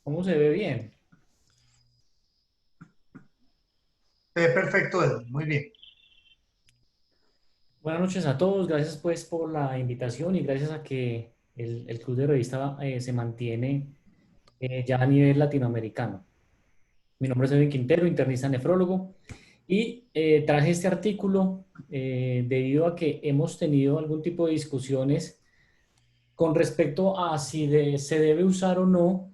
¿Cómo se ve bien? Perfecto, Edwin, muy bien. Buenas noches a todos. Gracias pues por la invitación y gracias a que el Club de Revista se mantiene ya a nivel latinoamericano. Mi nombre es Edwin Quintero, internista nefrólogo, y traje este artículo debido a que hemos tenido algún tipo de discusiones con respecto a si se debe usar o no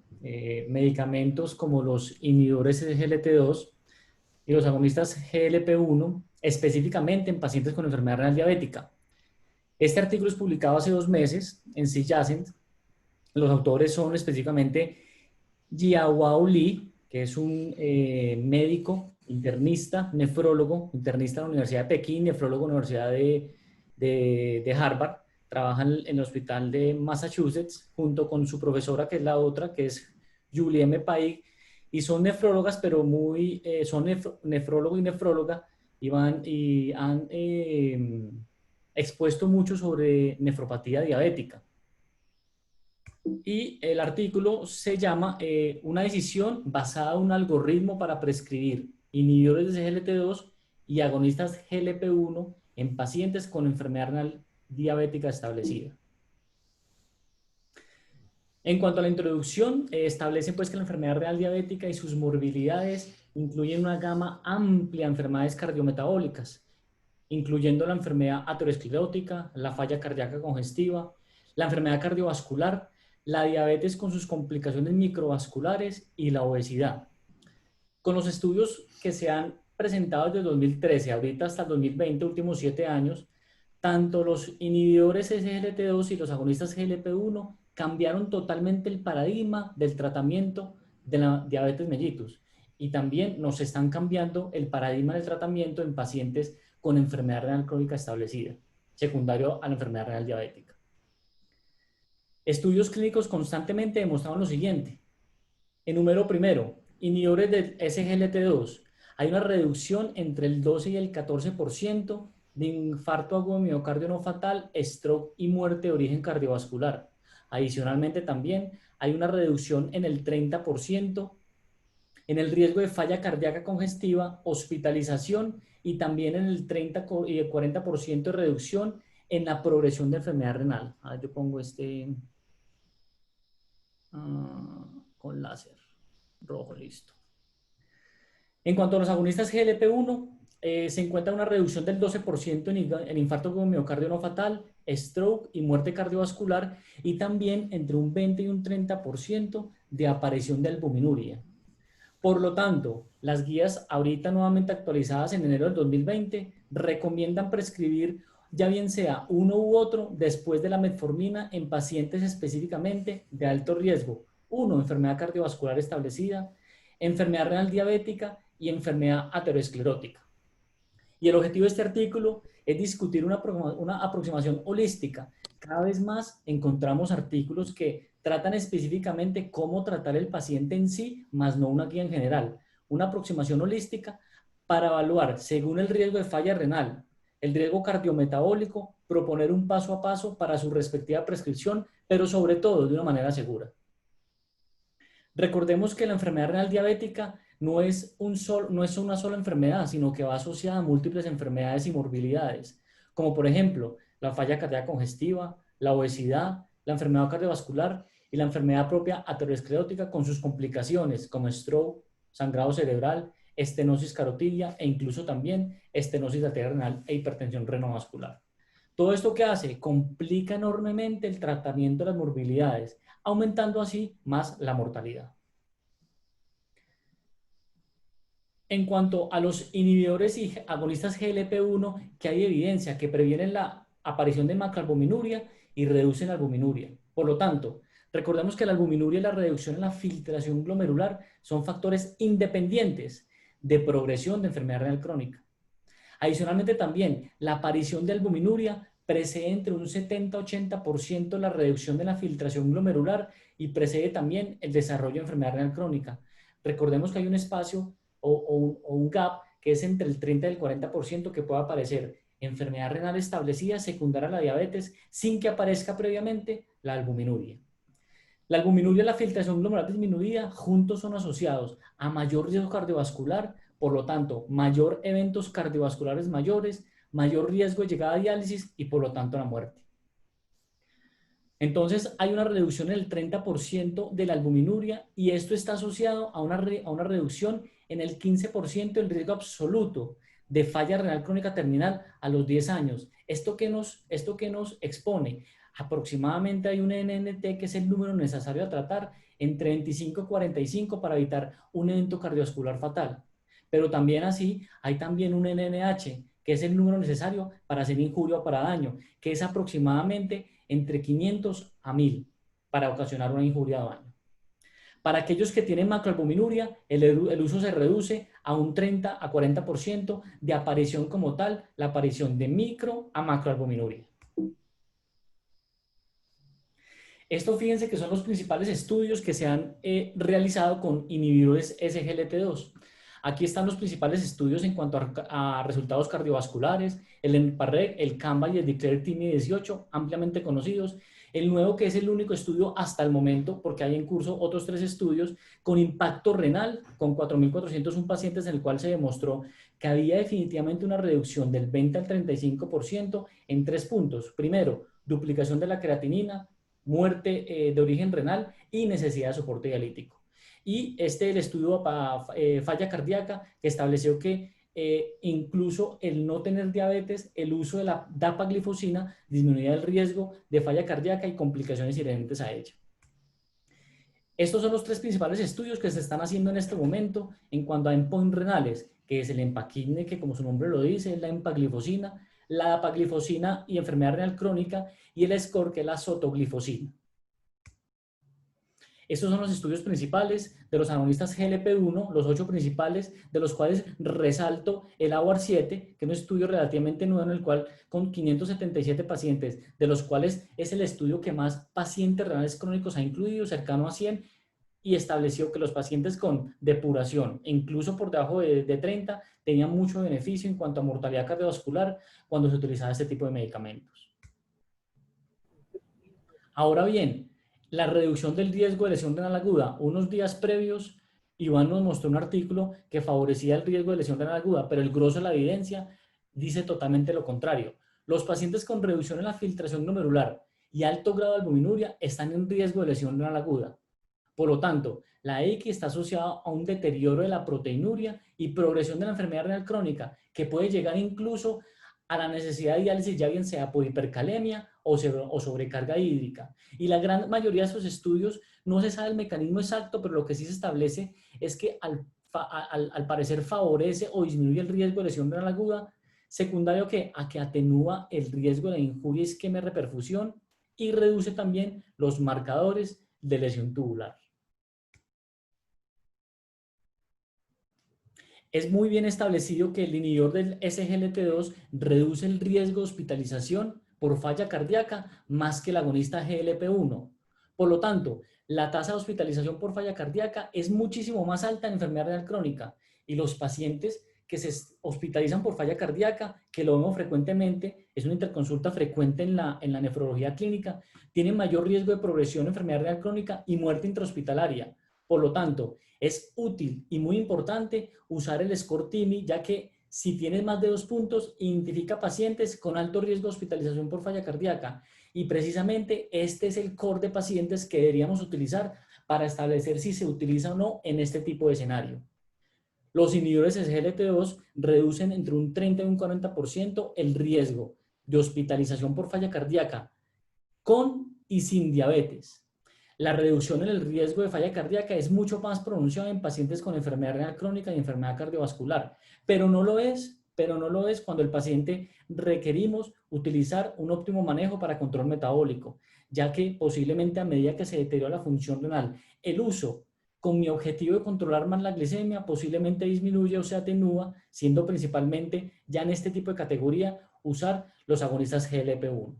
medicamentos como los inhibidores SGLT2 y los agonistas GLP-1, específicamente en pacientes con enfermedad renal diabética. Este artículo es publicado hace 2 meses en C-Jacent. Los autores son específicamente Jiawao Li, que es un médico, internista, nefrólogo, internista de la Universidad de Pekín, nefrólogo de la Universidad de Harvard. Trabaja en el hospital de Massachusetts junto con su profesora, que es la otra, que es Julie M. Paik, y son nefrólogas, pero son nefrólogo y nefróloga, y han expuesto mucho sobre nefropatía diabética. Y el artículo se llama Una decisión basada en un algoritmo para prescribir inhibidores de CGLT2 y agonistas GLP-1 en pacientes con enfermedad renal diabética establecida. En cuanto a la introducción, establece pues que la enfermedad renal diabética y sus morbilidades incluyen una gama amplia de enfermedades cardiometabólicas, incluyendo la enfermedad aterosclerótica, la falla cardíaca congestiva, la enfermedad cardiovascular, la diabetes con sus complicaciones microvasculares y la obesidad. Con los estudios que se han presentado desde el 2013 ahorita hasta el 2020, últimos 7 años, tanto los inhibidores SGLT2 y los agonistas GLP-1 cambiaron totalmente el paradigma del tratamiento de la diabetes mellitus, y también nos están cambiando el paradigma del tratamiento en pacientes con enfermedad renal crónica establecida, secundario a la enfermedad renal diabética. Estudios clínicos constantemente demostraron lo siguiente. En número primero, inhibidores del SGLT2. Hay una reducción entre el 12 y el 14% de infarto agudo de miocardio no fatal, stroke y muerte de origen cardiovascular. Adicionalmente, también hay una reducción en el 30% en el riesgo de falla cardíaca congestiva, hospitalización, y también en el 30 y el 40% de reducción en la progresión de enfermedad renal. A ver, yo pongo con láser rojo, listo. En cuanto a los agonistas GLP-1, se encuentra una reducción del 12% en infarto con miocardio no fatal, stroke y muerte cardiovascular, y también entre un 20 y un 30% de aparición de albuminuria. Por lo tanto, las guías ahorita nuevamente actualizadas en enero del 2020 recomiendan prescribir ya bien sea uno u otro después de la metformina en pacientes específicamente de alto riesgo. Uno, enfermedad cardiovascular establecida, enfermedad renal diabética y enfermedad aterosclerótica. Y el objetivo de este artículo es discutir una aproximación holística. Cada vez más encontramos artículos que tratan específicamente cómo tratar el paciente en sí, más no una guía en general. Una aproximación holística para evaluar, según el riesgo de falla renal, el riesgo cardiometabólico, proponer un paso a paso para su respectiva prescripción, pero sobre todo de una manera segura. Recordemos que la enfermedad renal diabética no es una sola enfermedad, sino que va asociada a múltiples enfermedades y morbilidades, como por ejemplo la falla cardíaca congestiva, la obesidad, la enfermedad cardiovascular y la enfermedad propia aterosclerótica con sus complicaciones como stroke, sangrado cerebral, estenosis carotidia e incluso también estenosis arterial renal e hipertensión renovascular. ¿Todo esto qué hace? Complica enormemente el tratamiento de las morbilidades, aumentando así más la mortalidad. En cuanto a los inhibidores y agonistas GLP-1, que hay evidencia que previenen la aparición de macroalbuminuria y reducen la albuminuria. Por lo tanto, recordemos que la albuminuria y la reducción en la filtración glomerular son factores independientes de progresión de enfermedad renal crónica. Adicionalmente, también la aparición de albuminuria precede entre un 70-80% la reducción de la filtración glomerular y precede también el desarrollo de enfermedad renal crónica. Recordemos que hay un espacio o un gap que es entre el 30 y el 40% que puede aparecer enfermedad renal establecida secundaria a la diabetes sin que aparezca previamente la albuminuria. La albuminuria y la filtración glomerular disminuida juntos son asociados a mayor riesgo cardiovascular, por lo tanto, mayor eventos cardiovasculares mayores, mayor riesgo de llegada a diálisis y por lo tanto la muerte. Entonces hay una reducción en el 30% de la albuminuria y esto está asociado a una reducción en el 15% del riesgo absoluto de falla renal crónica terminal a los 10 años. ¿Esto qué nos expone? Aproximadamente hay un NNT, que es el número necesario a tratar, entre 25 y 45 para evitar un evento cardiovascular fatal. Pero también así hay también un NNH, que es el número necesario para hacer injuria o para daño, que es aproximadamente entre 500 a 1000 para ocasionar una injuria o daño. Para aquellos que tienen macroalbuminuria, el uso se reduce a un 30 a 40% de aparición como tal, la aparición de micro a macroalbuminuria. Esto, fíjense que son los principales estudios que se han realizado con inhibidores SGLT2. Aquí están los principales estudios en cuanto a resultados cardiovasculares, el EMPA-REG, el CAMBA y el DECLARE-TIMI 18, ampliamente conocidos. El nuevo, que es el único estudio hasta el momento, porque hay en curso otros 3 estudios, con impacto renal, con 4.401 pacientes, en el cual se demostró que había definitivamente una reducción del 20 al 35% en 3 puntos. Primero, duplicación de la creatinina, muerte de origen renal y necesidad de soporte dialítico. Y el estudio para falla cardíaca, que estableció que incluso el no tener diabetes, el uso de la dapaglifosina disminuía el riesgo de falla cardíaca y complicaciones inherentes a ella. Estos son los 3 principales estudios que se están haciendo en este momento en cuanto a endpoints renales, que es el EMPA-KIDNEY, que como su nombre lo dice, es la empaglifosina, la dapaglifosina y enfermedad renal crónica, y el SCORE, que es la sotoglifosina. Estos son los estudios principales de los agonistas GLP-1, los 8 principales, de los cuales resalto el AWAR-7, que es un estudio relativamente nuevo en el cual con 577 pacientes, de los cuales es el estudio que más pacientes renales crónicos ha incluido, cercano a 100, y estableció que los pacientes con depuración, incluso por debajo de 30, tenían mucho beneficio en cuanto a mortalidad cardiovascular cuando se utilizaba este tipo de medicamentos. Ahora bien, la reducción del riesgo de lesión renal aguda. Unos días previos, Iván nos mostró un artículo que favorecía el riesgo de lesión renal aguda, pero el grosso de la evidencia dice totalmente lo contrario. Los pacientes con reducción en la filtración glomerular y alto grado de albuminuria están en riesgo de lesión renal aguda. Por lo tanto, la EIC está asociada a un deterioro de la proteinuria y progresión de la enfermedad renal crónica, que puede llegar incluso a la necesidad de diálisis, ya bien sea por hipercalemia o sobrecarga hídrica. Y la gran mayoría de esos estudios no se sabe el mecanismo exacto, pero lo que sí se establece es que al parecer favorece o disminuye el riesgo de lesión renal aguda, secundario a que atenúa el riesgo de injuria isquemia reperfusión y reduce también los marcadores de lesión tubular. Es muy bien establecido que el inhibidor del SGLT2 reduce el riesgo de hospitalización por falla cardíaca más que el agonista GLP-1. Por lo tanto, la tasa de hospitalización por falla cardíaca es muchísimo más alta en enfermedad renal crónica, y los pacientes que se hospitalizan por falla cardíaca, que lo vemos frecuentemente, es una interconsulta frecuente en la nefrología clínica, tienen mayor riesgo de progresión de enfermedad renal crónica y muerte intrahospitalaria. Por lo tanto, es útil y muy importante usar el SCORE-TIMI, ya que si tienes más de 2 puntos, identifica pacientes con alto riesgo de hospitalización por falla cardíaca. Y precisamente este es el core de pacientes que deberíamos utilizar para establecer si se utiliza o no en este tipo de escenario. Los inhibidores SGLT2 reducen entre un 30 y un 40% el riesgo de hospitalización por falla cardíaca con y sin diabetes. La reducción en el riesgo de falla cardíaca es mucho más pronunciada en pacientes con enfermedad renal crónica y enfermedad cardiovascular, pero no lo es cuando el paciente requerimos utilizar un óptimo manejo para control metabólico, ya que posiblemente a medida que se deteriora la función renal, el uso con mi objetivo de controlar más la glicemia posiblemente disminuye o se atenúa, siendo principalmente ya en este tipo de categoría usar los agonistas GLP-1.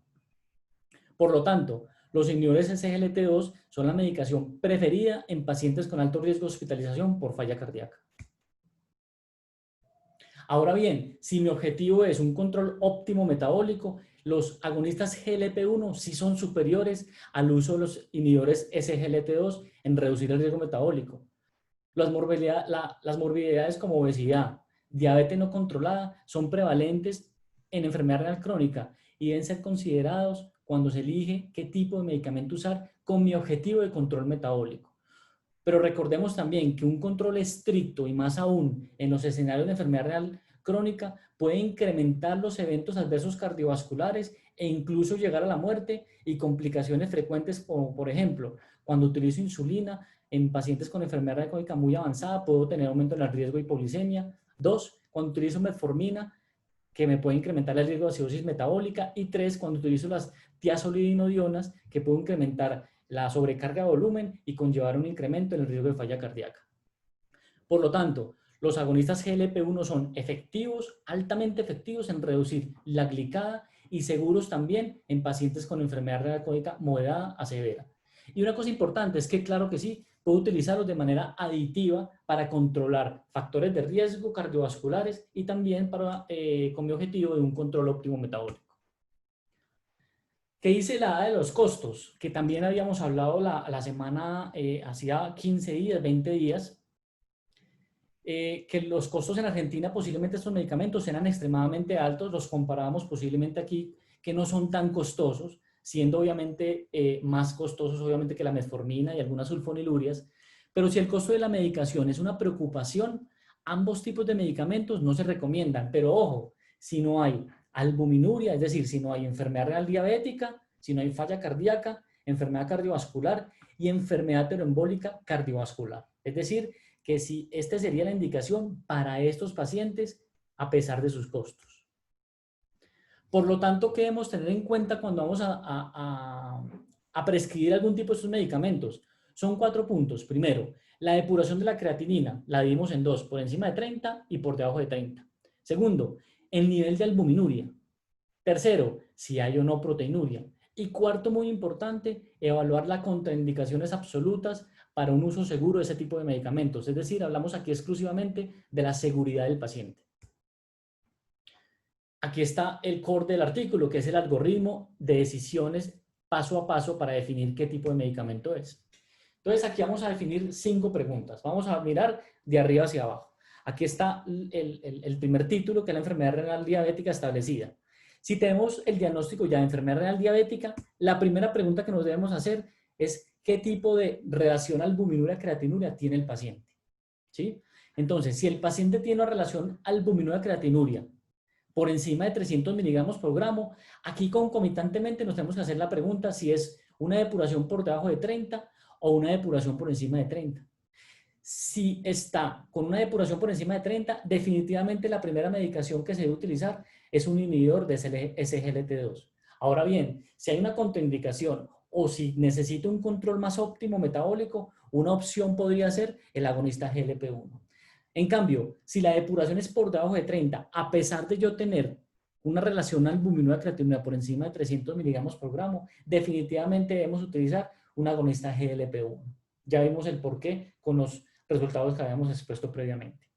Por lo tanto, los inhibidores SGLT2 son la medicación preferida en pacientes con alto riesgo de hospitalización por falla cardíaca. Ahora bien, si mi objetivo es un control óptimo metabólico, los agonistas GLP-1 sí son superiores al uso de los inhibidores SGLT2 en reducir el riesgo metabólico. Las morbidades como obesidad, diabetes no controlada son prevalentes en enfermedad renal crónica y deben ser considerados cuando se elige qué tipo de medicamento usar con mi objetivo de control metabólico. Pero recordemos también que un control estricto y más aún en los escenarios de enfermedad renal crónica puede incrementar los eventos adversos cardiovasculares e incluso llegar a la muerte y complicaciones frecuentes como por ejemplo cuando utilizo insulina en pacientes con enfermedad renal crónica muy avanzada puedo tener aumento en el riesgo de hipoglicemia. 2, cuando utilizo metformina que me puede incrementar el riesgo de acidosis metabólica, y 3, cuando utilizo las tiazolidinodionas que pueden incrementar la sobrecarga de volumen y conllevar un incremento en el riesgo de falla cardíaca. Por lo tanto, los agonistas GLP-1 son efectivos, altamente efectivos en reducir la glicada y seguros también en pacientes con enfermedad renal crónica moderada a severa. Y una cosa importante es que, claro que sí, puedo utilizarlos de manera aditiva para controlar factores de riesgo cardiovasculares y también para, con mi objetivo de un control óptimo metabólico. ¿Qué dice la A de los costos? Que también habíamos hablado la semana, hacía 15 días, 20 días, que los costos en Argentina posiblemente estos medicamentos eran extremadamente altos, los comparábamos posiblemente aquí que no son tan costosos, siendo obviamente más costosos obviamente que la metformina y algunas sulfonilurias, pero si el costo de la medicación es una preocupación, ambos tipos de medicamentos no se recomiendan, pero ojo, si no hay albuminuria, es decir, si no hay enfermedad renal diabética, si no hay falla cardíaca, enfermedad cardiovascular y enfermedad tromboembólica cardiovascular, es decir, que si esta sería la indicación para estos pacientes a pesar de sus costos. Por lo tanto, ¿qué debemos tener en cuenta cuando vamos a prescribir algún tipo de estos medicamentos? Son 4 puntos. Primero, la depuración de la creatinina, la dividimos en 2, por encima de 30 y por debajo de 30. Segundo, el nivel de albuminuria. Tercero, si hay o no proteinuria. Y cuarto, muy importante, evaluar las contraindicaciones absolutas para un uso seguro de ese tipo de medicamentos. Es decir, hablamos aquí exclusivamente de la seguridad del paciente. Aquí está el core del artículo, que es el algoritmo de decisiones paso a paso para definir qué tipo de medicamento es. Entonces, aquí vamos a definir 5 preguntas. Vamos a mirar de arriba hacia abajo. Aquí está el primer título, que es la enfermedad renal diabética establecida. Si tenemos el diagnóstico ya de enfermedad renal diabética, la primera pregunta que nos debemos hacer es qué tipo de relación albuminuria-creatinuria tiene el paciente. ¿Sí? Entonces, si el paciente tiene una relación albuminuria-creatinuria por encima de 300 miligramos por gramo, aquí concomitantemente nos tenemos que hacer la pregunta si es una depuración por debajo de 30 o una depuración por encima de 30. Si está con una depuración por encima de 30, definitivamente la primera medicación que se debe utilizar es un inhibidor de SGLT2. Ahora bien, si hay una contraindicación o si necesito un control más óptimo metabólico, una opción podría ser el agonista GLP-1. En cambio, si la depuración es por debajo de 30, a pesar de yo tener una relación albuminuria-creatinina por encima de 300 miligramos por gramo, definitivamente debemos utilizar un agonista GLP-1. Ya vimos el porqué con los resultados que habíamos expuesto previamente.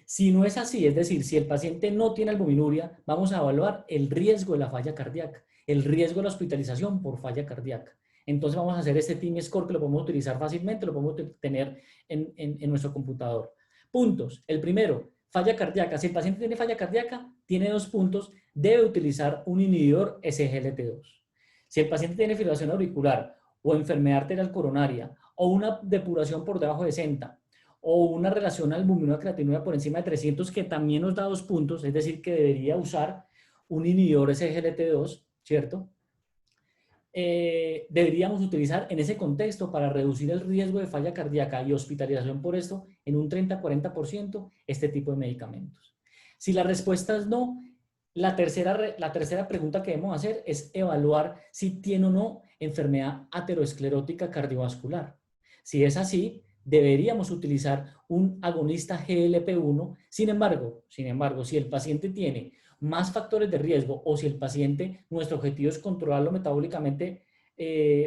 Si no es así, es decir, si el paciente no tiene albuminuria, vamos a evaluar el riesgo de la falla cardíaca, el riesgo de la hospitalización por falla cardíaca. Entonces vamos a hacer este Team Score que lo podemos utilizar fácilmente, lo podemos tener en nuestro computador. Puntos. El primero, falla cardíaca. Si el paciente tiene falla cardíaca, tiene 2 puntos, debe utilizar un inhibidor SGLT2. Si el paciente tiene fibrilación auricular o enfermedad arterial coronaria o una depuración por debajo de 60 o una relación albuminuria-creatinina por encima de 300 que también nos da 2 puntos, es decir, que debería usar un inhibidor SGLT2, ¿cierto? Deberíamos utilizar en ese contexto para reducir el riesgo de falla cardíaca y hospitalización por esto en un 30-40% este tipo de medicamentos. Si la respuesta es no, la tercera pregunta que debemos hacer es evaluar si tiene o no enfermedad aterosclerótica cardiovascular. Si es así, deberíamos utilizar un agonista GLP-1. Sin embargo, si el paciente tiene más factores de riesgo o si el paciente, nuestro objetivo es controlarlo metabólicamente,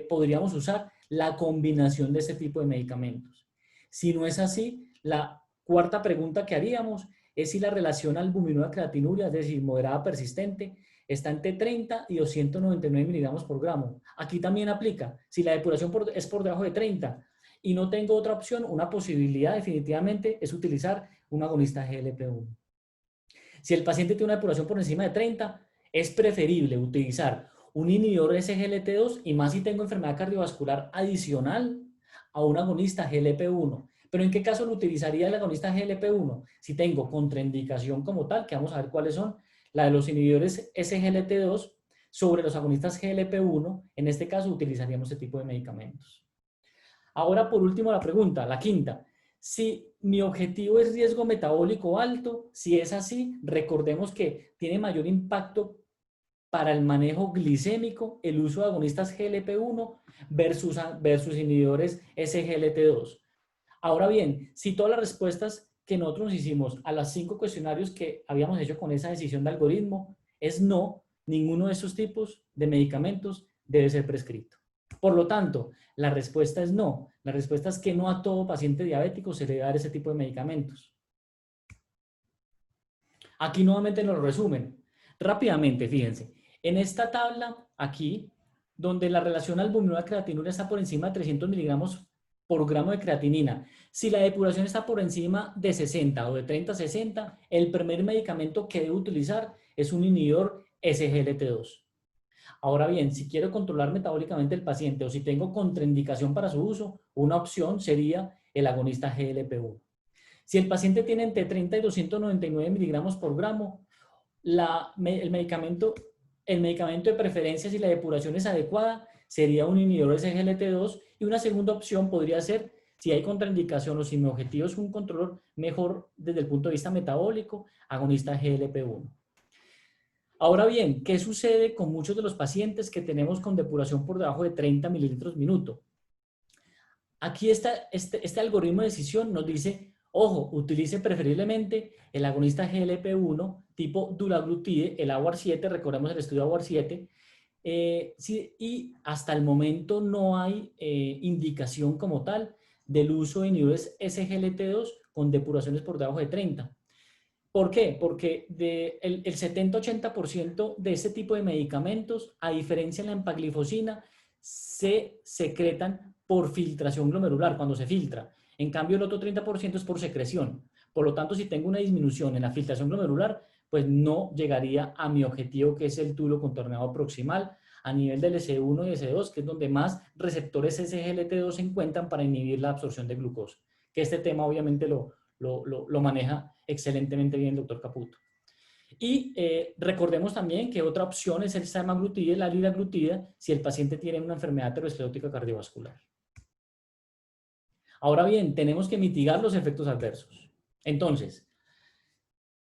podríamos usar la combinación de este tipo de medicamentos. Si no es así, la cuarta pregunta que haríamos es si la relación albuminuria-creatinuria, es decir, moderada persistente, está entre 30 y 299 miligramos por gramo. Aquí también aplica, si la depuración es por debajo de 30 y no tengo otra opción, una posibilidad definitivamente es utilizar un agonista GLP-1. Si el paciente tiene una depuración por encima de 30, es preferible utilizar un inhibidor SGLT2 y más si tengo enfermedad cardiovascular adicional a un agonista GLP-1. ¿Pero en qué caso lo utilizaría el agonista GLP-1? Si tengo contraindicación como tal, que vamos a ver cuáles son, la de los inhibidores SGLT2 sobre los agonistas GLP-1, en este caso utilizaríamos este tipo de medicamentos. Ahora, por último, la pregunta, la quinta. Si mi objetivo es riesgo metabólico alto, si es así, recordemos que tiene mayor impacto para el manejo glicémico el uso de agonistas GLP-1 versus inhibidores SGLT2. Ahora bien, si todas las respuestas que nosotros hicimos a los 5 cuestionarios que habíamos hecho con esa decisión de algoritmo es no, ninguno de esos tipos de medicamentos debe ser prescrito. Por lo tanto, la respuesta es no. La respuesta es que no a todo paciente diabético se le debe dar ese tipo de medicamentos. Aquí nuevamente nos lo resumen. Rápidamente, fíjense. En esta tabla, aquí, donde la relación albumina-creatinina está por encima de 300 miligramos por gramo de creatinina, si la depuración está por encima de 60 o de 30 a 60, el primer medicamento que debe utilizar es un inhibidor SGLT2. Ahora bien, si quiero controlar metabólicamente el paciente o si tengo contraindicación para su uso, una opción sería el agonista GLP-1. Si el paciente tiene entre 30 y 299 miligramos por gramo, el medicamento de preferencia, si la depuración es adecuada, sería un inhibidor SGLT2 y una segunda opción podría ser, si hay contraindicación o si mi objetivo es un control mejor desde el punto de vista metabólico, agonista GLP-1. Ahora bien, ¿qué sucede con muchos de los pacientes que tenemos con depuración por debajo de 30 mililitros minuto? Aquí este algoritmo de decisión nos dice, ojo, utilice preferiblemente el agonista GLP-1 tipo dulaglutide, el AWAR7, recordemos el estudio AWAR7, y hasta el momento no hay indicación como tal del uso de inhibidores SGLT2 con depuraciones por debajo de 30. ¿Por qué? Porque el 70-80% de este tipo de medicamentos, a diferencia de la empaglifosina, se secretan por filtración glomerular, cuando se filtra. En cambio, el otro 30% es por secreción. Por lo tanto, si tengo una disminución en la filtración glomerular, pues no llegaría a mi objetivo, que es el túbulo contorneado proximal, a nivel del S1 y S2, que es donde más receptores SGLT2 se encuentran para inhibir la absorción de glucosa. Que este tema obviamente lo maneja excelentemente bien el doctor Caputo. Y recordemos también que otra opción es el semaglutide, la liraglutida, si el paciente tiene una enfermedad aterosclerótica cardiovascular. Ahora bien, tenemos que mitigar los efectos adversos. Entonces,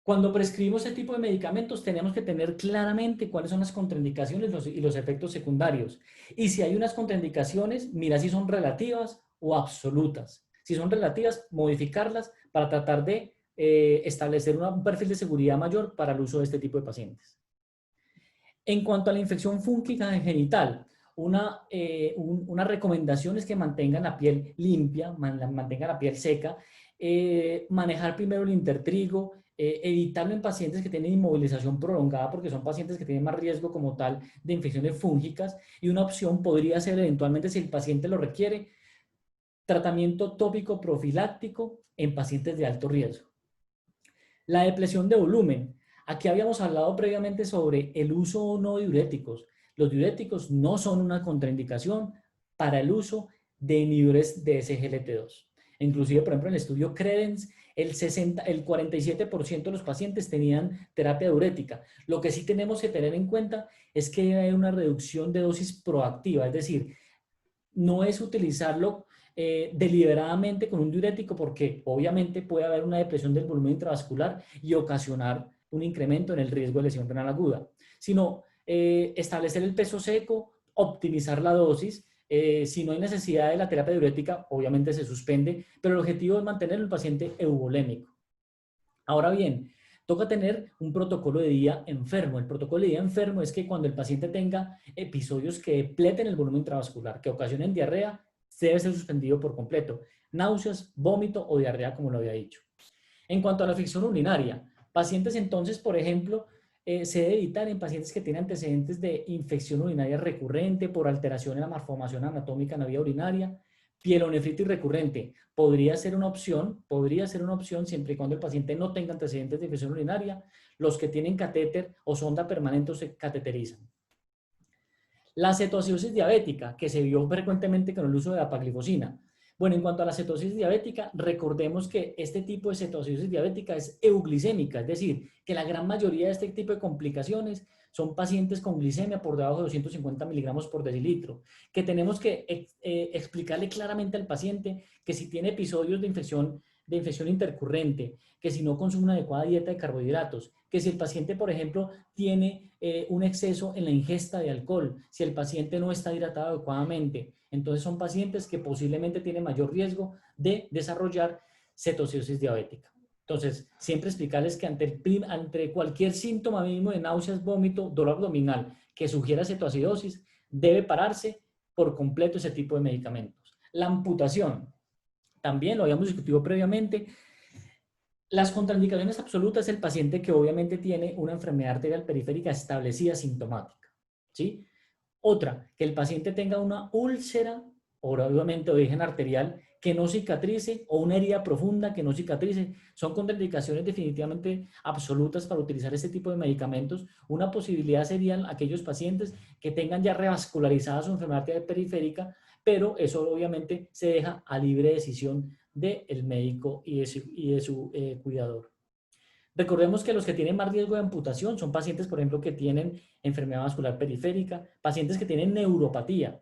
cuando prescribimos este tipo de medicamentos, tenemos que tener claramente cuáles son las contraindicaciones y los efectos secundarios. Y si hay unas contraindicaciones, mira si son relativas o absolutas. Si son relativas, modificarlas para tratar de establecer un perfil de seguridad mayor para el uso de este tipo de pacientes. En cuanto a la infección fúngica genital, una recomendación es que mantengan la piel limpia, mantengan la piel seca, manejar primero el intertrigo, evitarlo en pacientes que tienen inmovilización prolongada porque son pacientes que tienen más riesgo como tal de infecciones fúngicas, y una opción podría ser eventualmente, si el paciente lo requiere, tratamiento tópico profiláctico en pacientes de alto riesgo. La depresión de volumen. Aquí habíamos hablado previamente sobre el uso o no de diuréticos. Los diuréticos no son una contraindicación para el uso de inhibidores de SGLT2. Inclusive, por ejemplo, en el estudio Credence, el 47% de los pacientes tenían terapia diurética. Lo que sí tenemos que tener en cuenta es que hay una reducción de dosis proactiva, es decir, no es utilizarlo deliberadamente con un diurético, porque obviamente puede haber una depresión del volumen intravascular y ocasionar un incremento en el riesgo de lesión renal aguda, sino establecer el peso seco, optimizar la dosis. Si no hay necesidad de la terapia diurética, obviamente se suspende, pero el objetivo es mantener al paciente euvolémico. Ahora bien, toca tener un protocolo de día enfermo. El protocolo de día enfermo es que cuando el paciente tenga episodios que depleten el volumen intravascular, que ocasionen diarrea, debe ser suspendido por completo. Náuseas, vómito o diarrea, como lo había dicho. En cuanto a la afección urinaria, pacientes entonces, por ejemplo, se debe evitar en pacientes que tienen antecedentes de infección urinaria recurrente por alteración en la malformación anatómica en la vía urinaria. Pielonefritis recurrente podría ser una opción siempre y cuando el paciente no tenga antecedentes de infección urinaria. Los que tienen catéter o sonda permanente o se cateterizan. La cetoacidosis diabética, que se vio frecuentemente con el uso de dapaglifosina. Bueno, en cuanto a la cetosis diabética, recordemos que este tipo de cetoacidosis diabética es euglicémica, es decir, que la gran mayoría de este tipo de complicaciones son pacientes con glicemia por debajo de 250 miligramos por decilitro, que tenemos que explicarle claramente al paciente que si tiene episodios de infección intercurrente, que si no consume una adecuada dieta de carbohidratos, que si el paciente, por ejemplo, tiene un exceso en la ingesta de alcohol, si el paciente no está hidratado adecuadamente, entonces son pacientes que posiblemente tienen mayor riesgo de desarrollar cetoacidosis diabética. Entonces, siempre explicarles que ante cualquier síntoma mínimo de náuseas, vómito, dolor abdominal que sugiera cetoacidosis, debe pararse por completo ese tipo de medicamentos. La amputación, también lo habíamos discutido previamente. Las contraindicaciones absolutas es el paciente que obviamente tiene una enfermedad arterial periférica establecida sintomática, ¿sí? Otra, que el paciente tenga una úlcera, obviamente de origen arterial, que no cicatrice o una herida profunda que no cicatrice. Son contraindicaciones definitivamente absolutas para utilizar este tipo de medicamentos. Una posibilidad serían aquellos pacientes que tengan ya revascularizada su enfermedad arterial periférica, pero eso obviamente se deja a libre decisión del médico y de su cuidador. Recordemos que los que tienen más riesgo de amputación son pacientes, por ejemplo, que tienen enfermedad vascular periférica, pacientes que tienen neuropatía.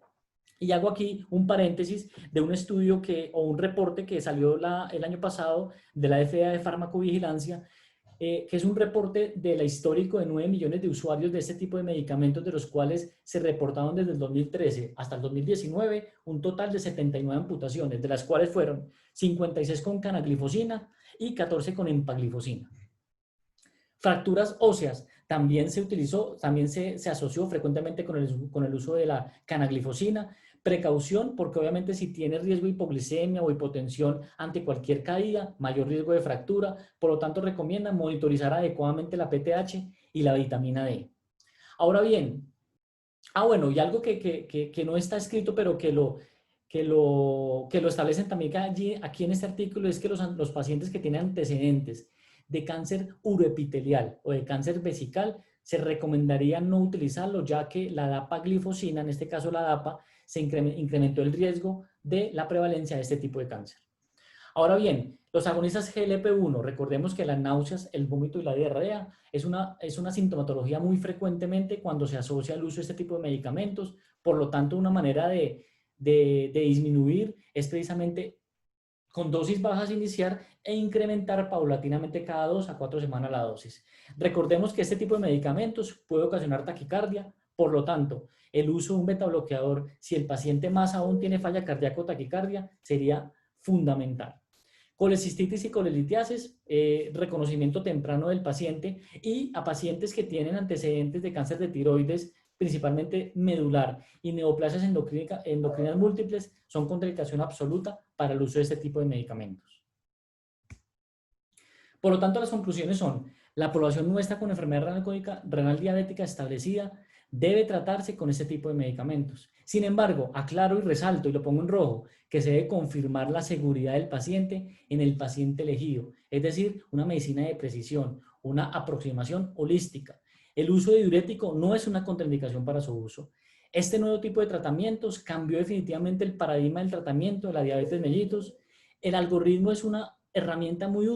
Y hago aquí un paréntesis de un estudio o un reporte que salió el año pasado de la FDA de Farmacovigilancia, que es un reporte del histórico de 9 millones de usuarios de este tipo de medicamentos, de los cuales se reportaron desde el 2013 hasta el 2019 un total de 79 amputaciones, de las cuales fueron 56 con canaglifosina y 14 con empaglifosina. Fracturas óseas, también se utilizó, también se asoció frecuentemente con el uso de la canaglifosina. Precaución, porque obviamente si tiene riesgo de hipoglicemia o hipotensión ante cualquier caída, mayor riesgo de fractura, por lo tanto recomiendan monitorizar adecuadamente la PTH y la vitamina D. Ahora bien, bueno, y algo que no está escrito, pero que lo establecen también aquí en este artículo, es que los pacientes que tienen antecedentes de cáncer uroepitelial o de cáncer vesical, se recomendaría no utilizarlo, ya que la dapaglifosina, en este caso la DAPA, se incrementó el riesgo de la prevalencia de este tipo de cáncer. Ahora bien, los agonistas GLP-1, recordemos que las náuseas, el vómito y la diarrea es una sintomatología muy frecuentemente cuando se asocia al uso de este tipo de medicamentos. Por lo tanto, una manera de disminuir es precisamente con dosis bajas iniciar e incrementar paulatinamente cada 2 a 4 semanas la dosis. Recordemos que este tipo de medicamentos puede ocasionar taquicardia, por lo tanto, el uso de un betabloqueador, si el paciente más aún tiene falla cardíaca o taquicardia, sería fundamental. Colecistitis y colelitiasis, reconocimiento temprano del paciente, y a pacientes que tienen antecedentes de cáncer de tiroides, principalmente medular, y neoplasias endocrinas múltiples, son contraindicación absoluta para el uso de este tipo de medicamentos. Por lo tanto, las conclusiones son: la población nuestra con enfermedad renal diabética establecida debe tratarse con este tipo de medicamentos. Sin embargo, aclaro y resalto, y lo pongo en rojo, que se debe confirmar la seguridad del paciente en el paciente elegido, es decir, una medicina de precisión, una aproximación holística. El uso de diurético no es una contraindicación para su uso. Este nuevo tipo de tratamientos cambió definitivamente el paradigma del tratamiento de la diabetes mellitus. El algoritmo es una herramienta muy útil